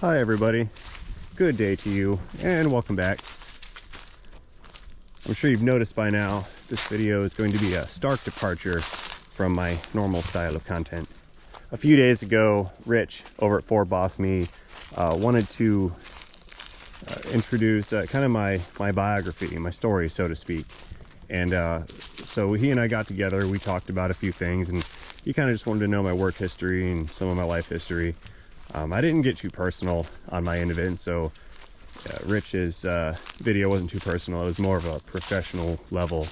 Hi everybody, good day to you and welcome back. I'm sure you've noticed by now this video is going to be a stark departure from my normal style of content. A few days ago, Rich over at For Boss Me wanted to introduce kind of my biography, my story, so to speak. And so he and I got together, we talked about a few things, and he kind of just wanted to know my work history and some of my life history. I didn't get too personal on my end of it, and so Rich's video wasn't too personal. It was more of a professional level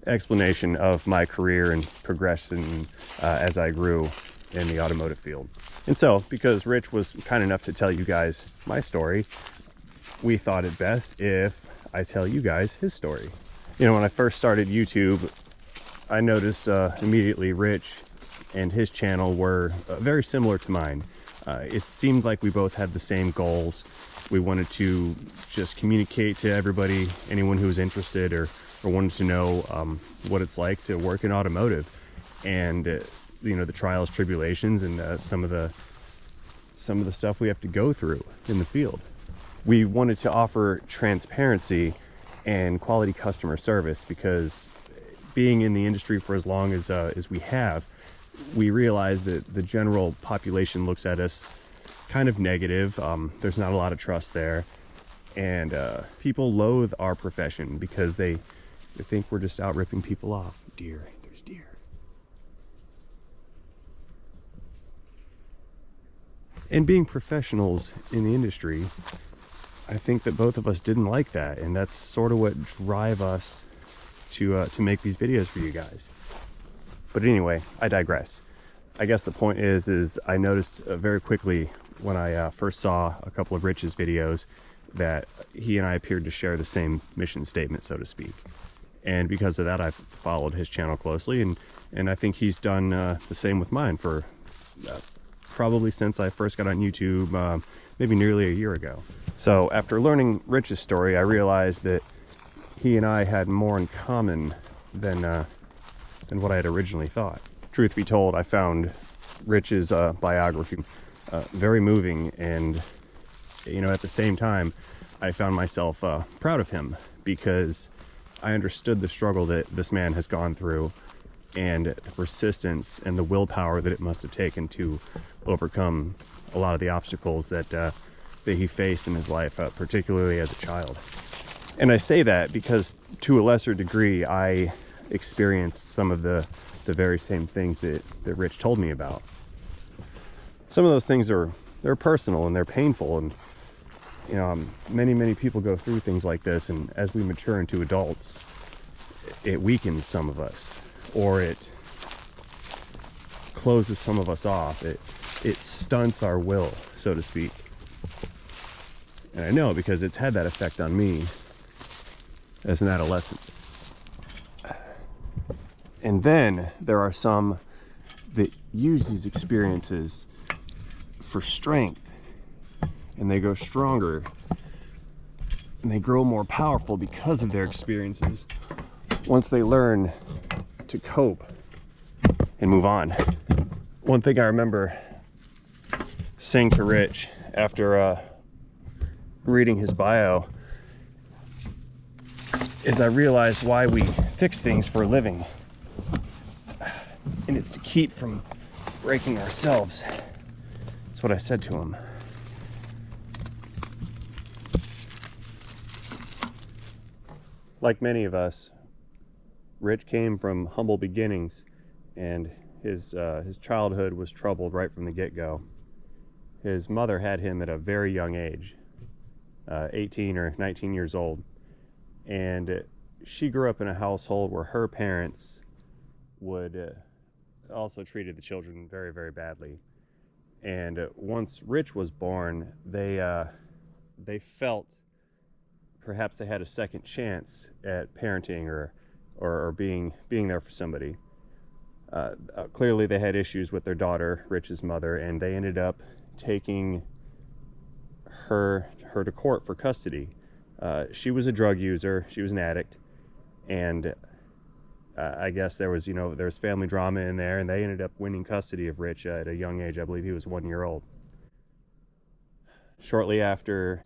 explanation of my career and progression as I grew in the automotive field. And so, because Rich was kind enough to tell you guys my story, we thought it best if I tell you guys his story. You know, when I first started YouTube, I noticed immediately Rich and his channel were very similar to mine. It seemed like we both had the same goals. We wanted to just communicate to everybody, anyone who was interested or wanted to know what it's like to work in automotive, and you know, the trials, tribulations, and some of the stuff we have to go through in the field. We wanted to offer transparency and quality customer service because being in the industry for as long as we have, we realize that the general population looks at us kind of negative. There's not a lot of trust there, and people loathe our profession because they think we're just out ripping people off. Deer, there's deer. And being professionals in the industry, I think that both of us didn't like that, and that's sort of what drive us to make these videos for you guys. But anyway, I digress. I guess the point is I noticed very quickly when I first saw a couple of Rich's videos that he and I appeared to share the same mission statement, so to speak. And because of that, I've followed his channel closely, and I think he's done the same with mine for probably since I first got on YouTube, maybe nearly a year ago. So after learning Rich's story, I realized that he and I had more in common than what I had originally thought. Truth be told, I found Rich's biography very moving, and you know, at the same time, I found myself proud of him because I understood the struggle that this man has gone through and the persistence and the willpower that it must have taken to overcome a lot of the obstacles that he faced in his life, particularly as a child. And I say that because to a lesser degree, I experienced some of the very same things that Rich told me about. Some of those things they're personal and they're painful, and you know, many people go through things like this, and as we mature into adults, it weakens some of us, or it closes some of us off. It stunts our will, so to speak. And I know because it's had that effect on me as an adolescent. And then there are some that use these experiences for strength, and they go stronger, and they grow more powerful because of their experiences once they learn to cope and move on. One thing I remember saying to Rich after reading his bio is I realized why we fix things for a living. And it's to keep from breaking ourselves. That's what I said to him. Like many of us, Rich came from humble beginnings, and his childhood was troubled right from the get-go. His mother had him at a very young age, 18 or 19 years old, and she grew up in a household where her parents would also treated the children very, very badly. And once Rich was born, they felt perhaps they had a second chance at parenting or being there for somebody. Clearly they had issues with their daughter, Rich's mother, and they ended up taking her to court for custody. She was a drug user, she was an addict, and I guess there was family drama in there, and they ended up winning custody of Rich at a young age. I believe he was 1 year old. Shortly after,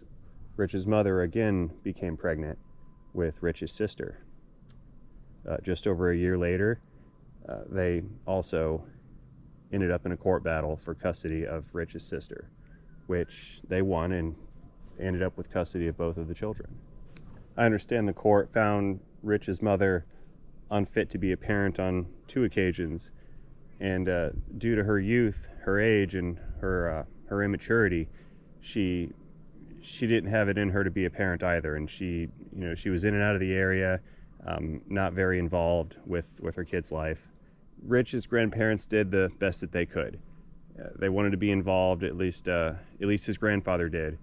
Rich's mother again became pregnant with Rich's sister. Just over a year later, they also ended up in a court battle for custody of Rich's sister, which they won and ended up with custody of both of the children. I understand the court found Rich's mother unfit to be a parent on 2 occasions, and due to her youth, her age, and her immaturity, she didn't have it in her to be a parent either, and she was in and out of the area, not very involved with her kid's life. Rich's grandparents did the best that they could. They wanted to be involved, at least his grandfather did.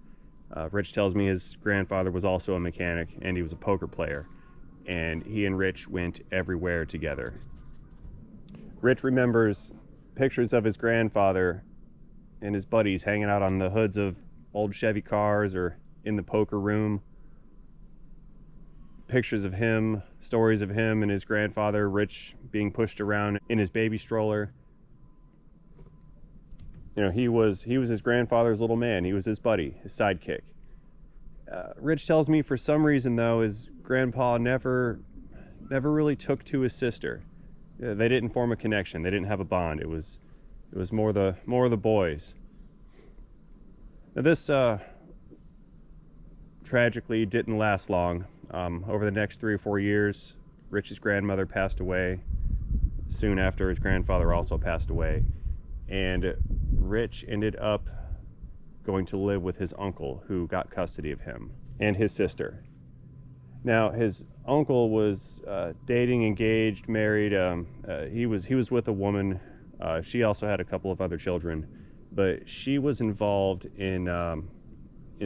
Rich tells me his grandfather was also a mechanic, and he was a poker player, and he and Rich went everywhere together. Rich remembers pictures of his grandfather and his buddies hanging out on the hoods of old Chevy cars or in the poker room. Pictures of him, stories of him and his grandfather, Rich being pushed around in his baby stroller. He was his grandfather's little man. He was his buddy, his sidekick. Rich tells me for some reason, though, his grandpa never really took to his sister. They didn't form a connection. They didn't have a bond. It was more the boys. Now, this tragically didn't last long. Over the next 3 or 4 years, Rich's grandmother passed away. Soon after, his grandfather also passed away, and Rich ended up going to live with his uncle, who got custody of him, and his sister. Now, his uncle was dating, engaged, married. He was with a woman. She also had a couple of other children, but she was involved in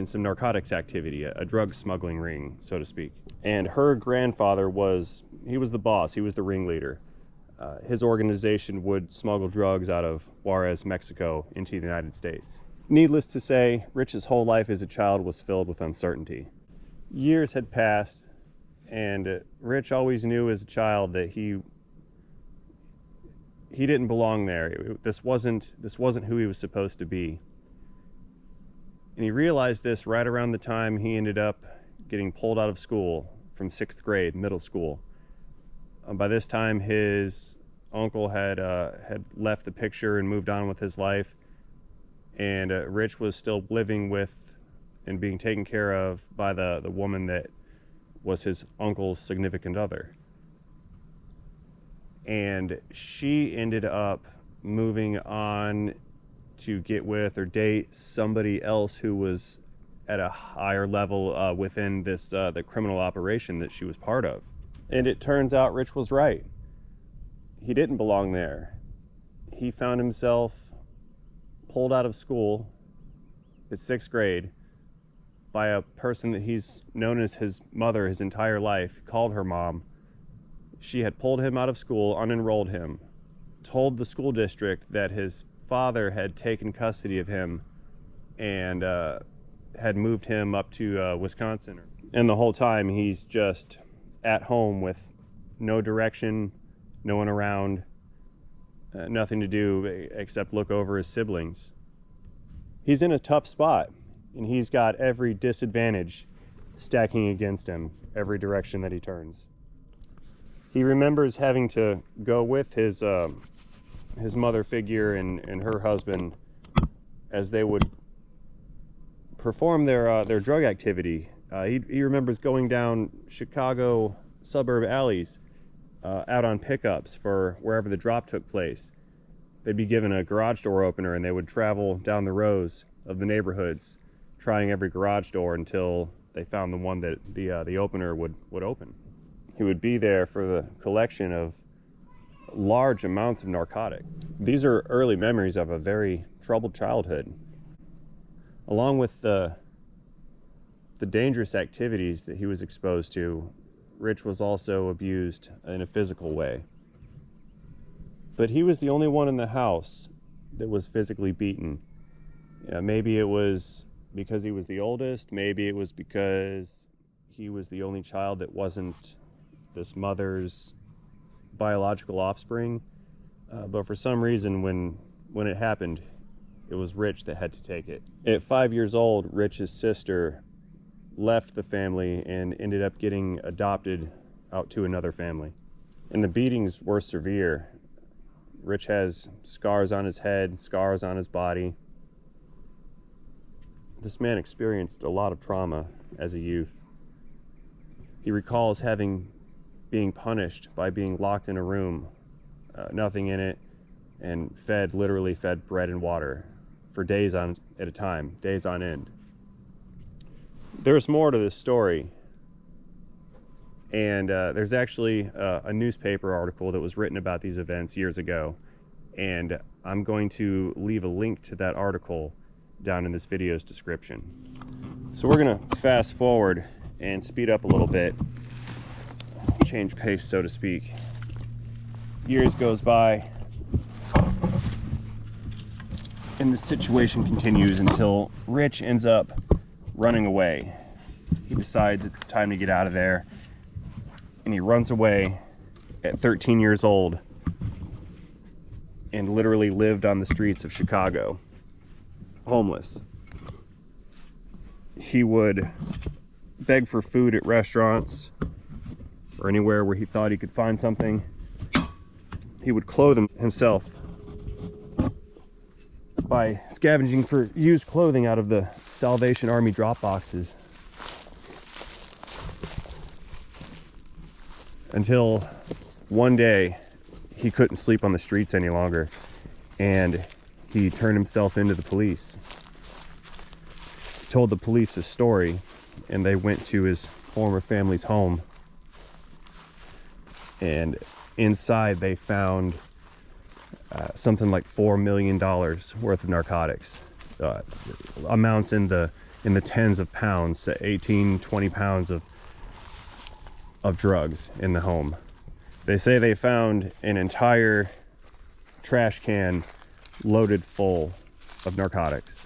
some narcotics activity, a drug smuggling ring, so to speak. And her grandfather was the boss. He was the ringleader. His organization would smuggle drugs out of Juarez, Mexico, into the United States. Needless to say, Rich's whole life as a child was filled with uncertainty. Years had passed, and Rich always knew as a child that he didn't belong there. This wasn't who he was supposed to be. And he realized this right around the time he ended up getting pulled out of school from 6th grade, middle school. By this time, his uncle had left the picture and moved on with his life, and Rich was still living with and being taken care of by the woman that was his uncle's significant other. And she ended up moving on to get with or date somebody else who was at a higher level within this the criminal operation that she was part of. And it turns out Rich was right. He didn't belong there. He found himself pulled out of school at 6th grade by a person that he's known as his mother his entire life, called her mom. She had pulled him out of school, unenrolled him, told the school district that his father had taken custody of him and had moved him up to Wisconsin. And the whole time he's just at home with no direction, no one around, nothing to do except look over his siblings. He's in a tough spot, and he's got every disadvantage stacking against him every direction that he turns. He remembers having to go with his mother figure and her husband as they would perform their drug activity. He remembers going down Chicago suburb alleys out on pickups for wherever the drop took place. They'd be given a garage door opener, and they would travel down the rows of the neighborhoods, trying every garage door until they found the one that the opener would open. He would be there for the collection of large amounts of narcotic. These are early memories of a very troubled childhood. Along with the dangerous activities that he was exposed to, Rich was also abused in a physical way. But he was the only one in the house that was physically beaten. Maybe it was because he was the oldest, maybe it was because he was the only child that wasn't this mother's biological offspring, but for some reason when it happened, it was Rich that had to take it. At 5 years old, Rich's sister left the family and ended up getting adopted out to another family. And the beatings were severe. Rich has scars on his head, scars on his body. This man experienced a lot of trauma as a youth. He recalls being punished by being locked in a room, nothing in it, and literally fed bread and water for days at a time, days on end. There's more to this story, and there's actually a newspaper article that was written about these events years ago, and I'm going to leave a link to that article down in this video's description. So we're gonna fast forward and speed up a little bit, change pace, so to speak. Years goes by, and the situation continues until Rich ends up running away. He decides it's time to get out of there, and he runs away at 13 years old and literally lived on the streets of Chicago, homeless. He would beg for food at restaurants or anywhere where he thought he could find something. He would clothe himself by scavenging for used clothing out of the Salvation Army drop boxes, until one day he couldn't sleep on the streets any longer, and he turned himself into the police. He told the police his story, and they went to his former family's home, and inside they found something like $4 million worth of narcotics, amounts in the tens of pounds, 18-20 pounds of drugs in the home. They say they found an entire trash can loaded full of narcotics.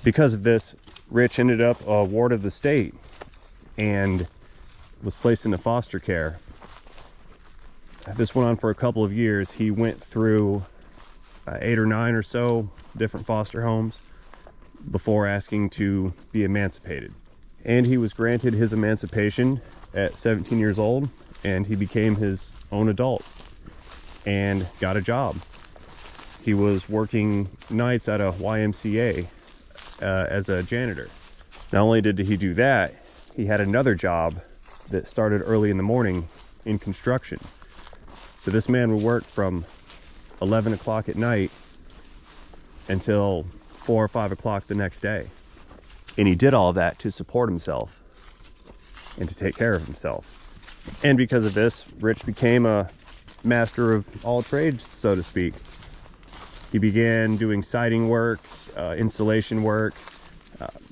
Because of this, Rich ended up a ward of the state and was placed into foster care. This went on for a couple of years. He went through 8 or 9 or so different foster homes before asking to be emancipated. And he was granted his emancipation at 17 years old, and he became his own adult and got a job. He was working nights at a YMCA as a janitor. Not only did he do that, he had another job that started early in the morning in construction. So this man would work from 11 o'clock at night until 4 or 5 o'clock the next day. And he did all of that to support himself and to take care of himself. And because of this, Rich became a master of all trades, so to speak. He began doing siding work, insulation work,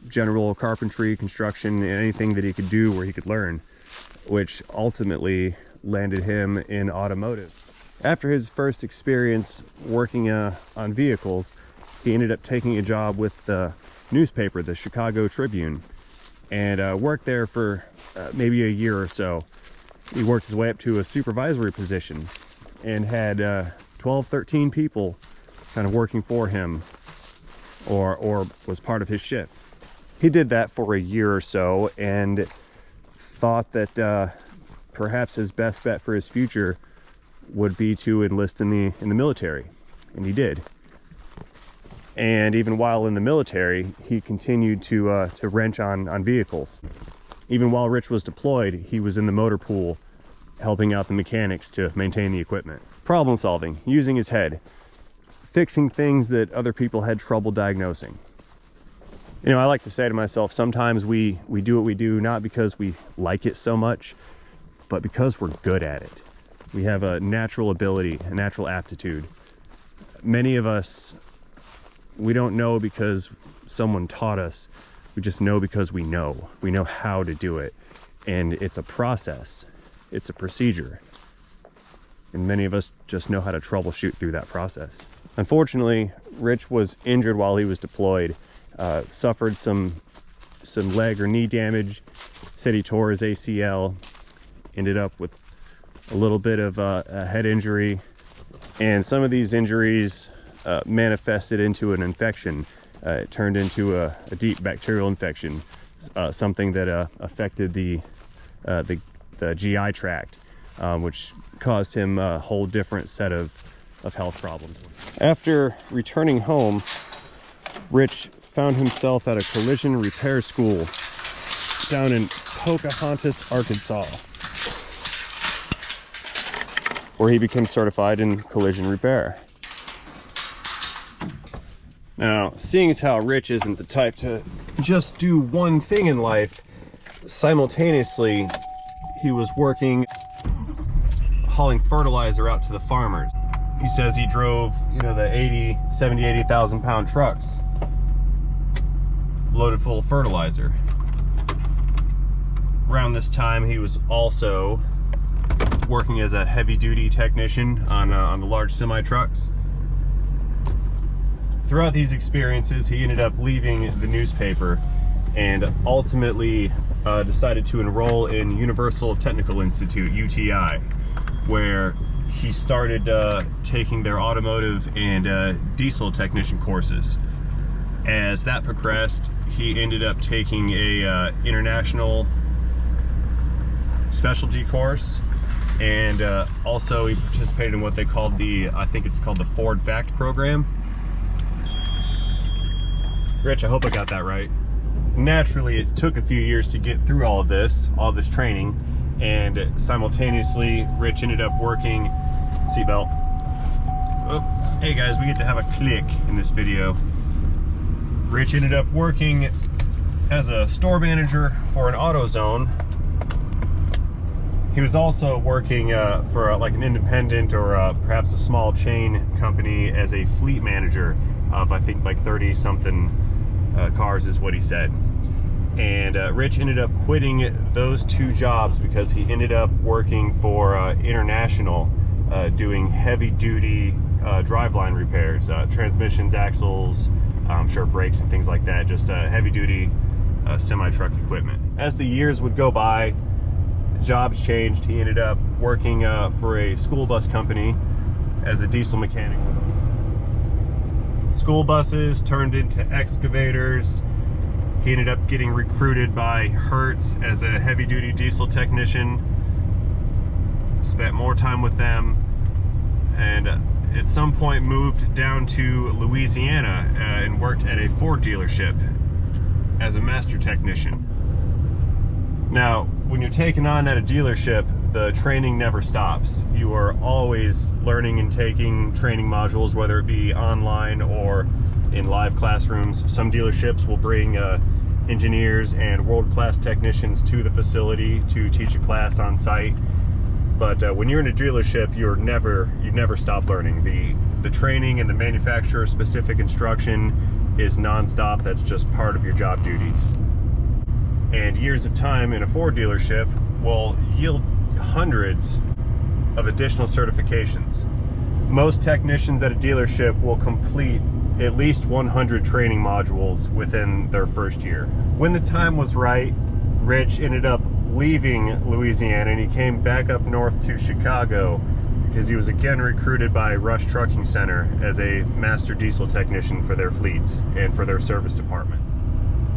general carpentry, construction, anything that he could do where he could learn, which ultimately landed him in automotive. After his first experience working on vehicles, he ended up taking a job with the newspaper, the Chicago Tribune, and worked there for maybe a year or so. He worked his way up to a supervisory position and had 12, 13 people kind of working for him or was part of his shift. He did that for a year or so and thought that perhaps his best bet for his future would be to enlist in the military, and he did. And even while in the military, he continued to wrench on vehicles. Even while Rich was deployed, he was in the motor pool helping out the mechanics to maintain the equipment. Problem solving, using his head, fixing things that other people had trouble diagnosing. You know, I like to say to myself, sometimes we do what we do not because we like it so much, but because we're good at it. We have a natural ability, a natural aptitude. Many of us, we don't know because someone taught us. We just know because we know. We know how to do it. And it's a process. It's a procedure. And many of us just know how to troubleshoot through that process. Unfortunately, Rich was injured while he was deployed, suffered some leg or knee damage, said he tore his ACL, ended up with a little bit of a head injury, and some of these injuries manifested into an infection. It turned into a deep bacterial infection, something that affected the GI tract, which caused him a whole different set of health problems. After returning home, Rich found himself at a collision repair school down in Pocahontas, Arkansas, where he became certified in collision repair. Now, seeing as how Rich isn't the type to just do one thing in life, simultaneously he was working hauling fertilizer out to the farmers. He says he drove, you know, the 80,000 pound trucks loaded full of fertilizer. Around this time, he was also working as a heavy-duty technician on the large semi-trucks. Throughout these experiences, he ended up leaving the newspaper and ultimately decided to enroll in Universal Technical Institute, UTI, where he started taking their automotive and diesel technician courses. As that progressed, he ended up taking a international specialty course, and also he participated in what they called I think it's called the Ford Fact program. Rich, I hope I got that right. Naturally, it took a few years to get through all this training, and simultaneously, Rich ended up working, seatbelt. Oh, hey guys, we get to have a click in this video. Rich ended up working as a store manager for an AutoZone. He was also working for like an independent or perhaps a small chain company as a fleet manager of, I think, like 30 something cars is what he said. And Rich ended up quitting those two jobs because he ended up working for International, doing heavy duty driveline repairs, transmissions, axles, I'm sure brakes and things like that, just heavy duty semi-truck equipment. As the years would go by, jobs changed. He ended up working for a school bus company as a diesel mechanic. School buses turned into excavators. He ended up getting recruited by Hertz as a heavy-duty diesel technician. Spent more time with them, and at some point moved down to Louisiana and worked at a Ford dealership as a master technician. Now, when you're taken on at a dealership, the training never stops. You are always learning and taking training modules, whether it be online or in live classrooms. Some dealerships will bring engineers and world-class technicians to the facility to teach a class on site. But when you're in a dealership, you never stop learning. The training and the manufacturer-specific instruction is non-stop. That's just part of your job duties. And years of time in a Ford dealership will yield hundreds of additional certifications. Most technicians at a dealership will complete at least 100 training modules within their first year. When the time was right, Rich ended up leaving Louisiana and he came back up north to Chicago because he was again recruited by Rush Trucking Center as a master diesel technician for their fleets and for their service department.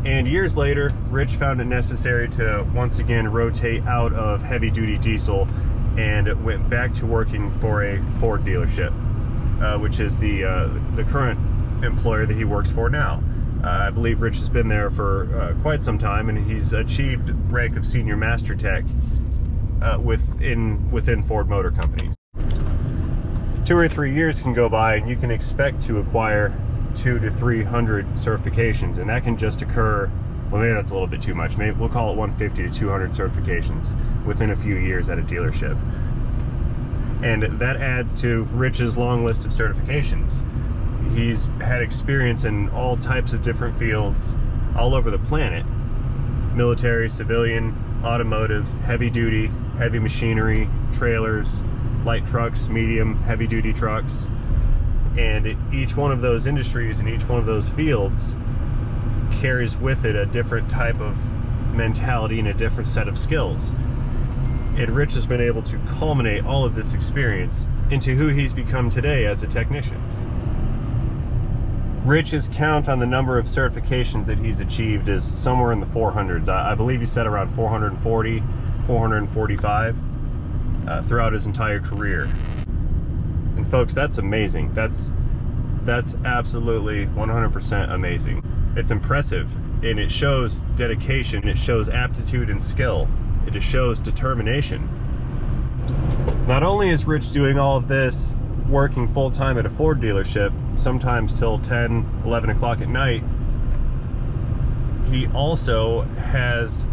And years later, Rich found it necessary to once again rotate out of heavy-duty diesel and went back to working for a Ford dealership, which is the current employer that he works for now. I believe Rich has been there for quite some time, and he's achieved rank of senior master tech within Ford Motor Company. 2 or 3 years can go by, and you can expect to acquire 200 to 300 certifications, and that can just occur, well, maybe that's a little bit too much, maybe we'll call it 150 to 200 certifications within a few years at a dealership. And that adds to Rich's long list of certifications. He's had experience in all types of different fields all over the planet: military, civilian, automotive, heavy duty, heavy machinery, trailers, light trucks, medium, heavy duty trucks. And each one of those industries and each one of those fields carries with it a different type of mentality and a different set of skills. And Rich has been able to culminate all of this experience into who he's become today as a technician. Rich's count on the number of certifications that he's achieved is somewhere in the 400s. I believe he said around 440, 445 throughout his entire career. And folks, that's amazing. That's absolutely 100% amazing. It's impressive, and it shows dedication, it shows aptitude and skill, it shows determination. Not only is Rich doing all of this, working full-time at a Ford dealership, sometimes till 10, 11 o'clock at night, he also has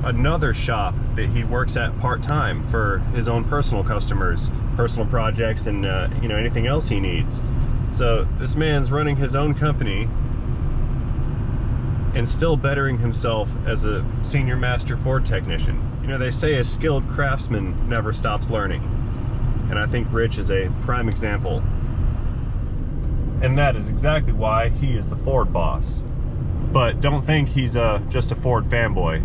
another shop that he works at part-time for his own personal customers, personal projects, and you know, anything else he needs. So this man's running his own company and still bettering himself as a senior master Ford technician. You know, they say a skilled craftsman never stops learning, and I think Rich is a prime example. And that is exactly why he is the Ford boss. But don't think he's just a Ford fanboy.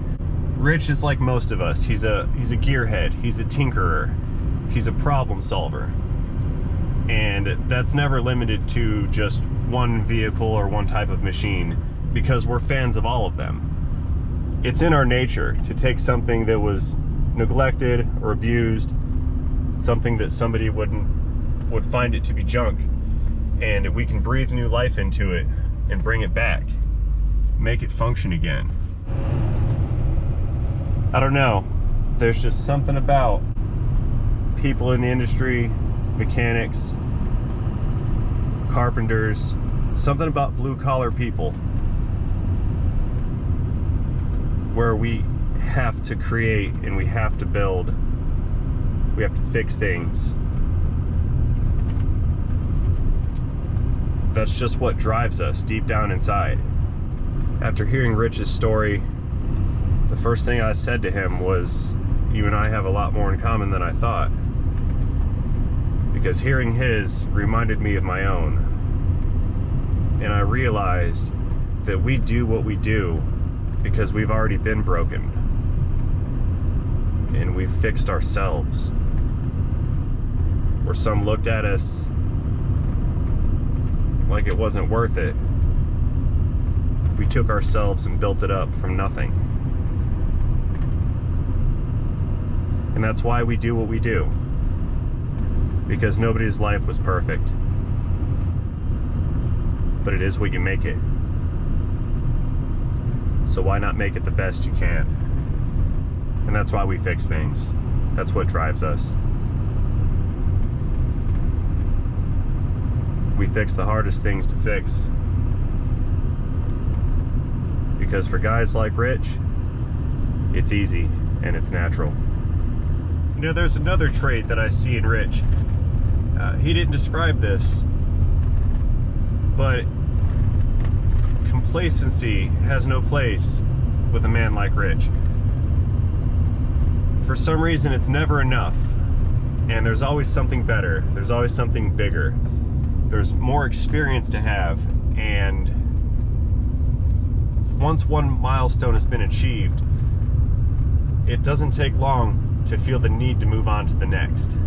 Rich is like most of us. He's a gearhead, he's a tinkerer, he's a problem solver. And that's never limited to just one vehicle or one type of machine, because we're fans of all of them. It's in our nature to take something that was neglected or abused, something that somebody would find it to be junk, and we can breathe new life into it and bring it back, make it function again. I don't know, there's just something about people in the industry, mechanics, carpenters, something about blue-collar people, where we have to create and we have to build, we have to fix things. That's just what drives us deep down inside. After hearing Rich's story, the first thing I said to him was, you and I have a lot more in common than I thought. Because hearing his reminded me of my own. And I realized that we do what we do because we've already been broken. And we've fixed ourselves. Where some looked at us like it wasn't worth it, we took ourselves and built it up from nothing. And that's why we do what we do. Because nobody's life was perfect. But it is what you make it. So why not make it the best you can? And that's why we fix things. That's what drives us. We fix the hardest things to fix. Because for guys like Rich, it's easy and it's natural. You know, there's another trait that I see in Rich. He didn't describe this, but complacency has no place with a man like Rich. For some reason, it's never enough, and there's always something better. There's always something bigger. There's more experience to have, and once one milestone has been achieved, it doesn't take long to feel the need to move on to the next.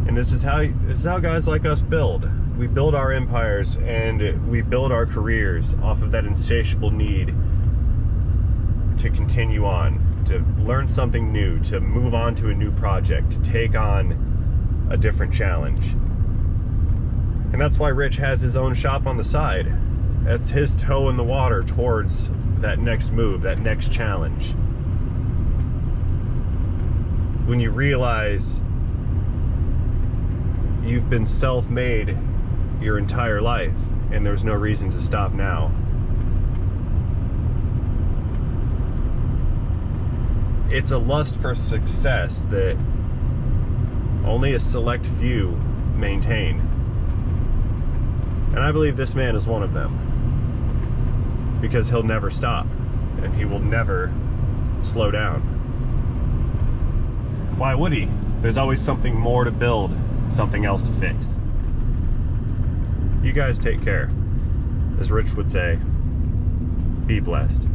And this is how guys like us build. We build our empires and we build our careers off of that insatiable need to continue on, to learn something new, to move on to a new project, to take on a different challenge. And that's why Rich has his own shop on the side. That's his toe in the water towards that next move, that next challenge. When you realize you've been self-made your entire life and there's no reason to stop now. It's a lust for success that only a select few maintain. And I believe this man is one of them. Because he'll never stop and he will never slow down. Why would he? There's always something more to build, something else to fix. You guys take care. As Rich would say, be blessed.